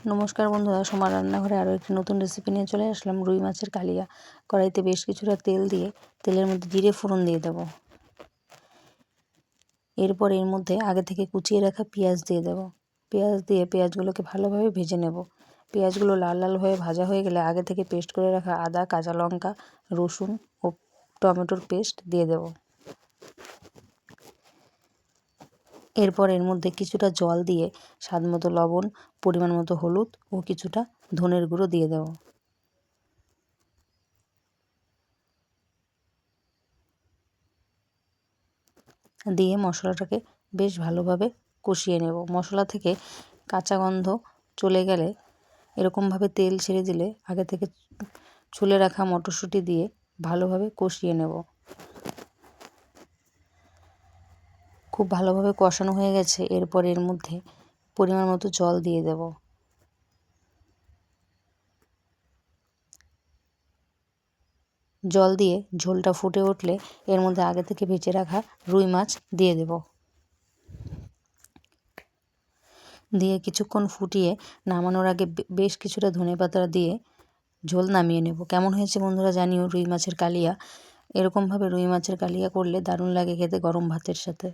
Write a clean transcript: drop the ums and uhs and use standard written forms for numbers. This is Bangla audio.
নমস্কার বন্ধুরা, সোমার রান্নাঘরে আরও একটি নতুন রেসিপি নিয়ে চলে আসলাম। রুই মাছের কালিয়া। কড়াইতে বেশ কিছুটা তেল দিয়ে তেলের মধ্যে জিরে ফোড়ন দিয়ে দেব। এরপর এর মধ্যে আগে থেকে কুচিয়ে রাখা পেঁয়াজ দিয়ে দেব। পেঁয়াজ দিয়ে পেঁয়াজগুলোকে ভালোভাবে ভেজে নেব। পেঁয়াজগুলো লাল লাল হয়ে ভাজা হয়ে গেলে আগে থেকে পেস্ট করে রাখা আদা, কাঁচা লঙ্কা, রসুন ও টমেটোর পেস্ট দিয়ে দেব। এরপর এর মধ্যে কিছুটা জল দিয়ে স্বাদমতো লবণ, পরিমাণ মতো হলুদ ও কিছুটা ধনের গুঁড়ো দিয়ে দেব। দিয়ে মশলাটাকে বেশ ভালোভাবে কষিয়ে নেব। মশলা থেকে কাঁচা গন্ধ চলে গেলে এরকমভাবে তেল ছেড়ে দিলে আগে থেকে ছুলে রাখা মটরশুঁটি দিয়ে ভালোভাবে কষিয়ে নেব। খুব ভালোভাবে কষানো হয়ে গেছে। এরপর এর মধ্যে পরিমাণ মতো জল দিয়ে দেব। জল দিয়ে ঝোলটা ফুটে উঠলে এর মধ্যে আগে থেকে ভেজে রাখা রুই মাছ দিয়ে দেব। দিয়ে কিছুক্ষণ ফুটিয়ে নামানোর আগে বেশ কিছুটা ধনেপাতা দিয়ে ঝোল নামিয়ে নেব। কেমন হয়েছে বন্ধুরা জানিও রুই মাছের কালিয়া। এরকমভাবে রুই মাছের কালিয়া করলে দারুণ লাগে খেতে গরম ভাতের সাথে।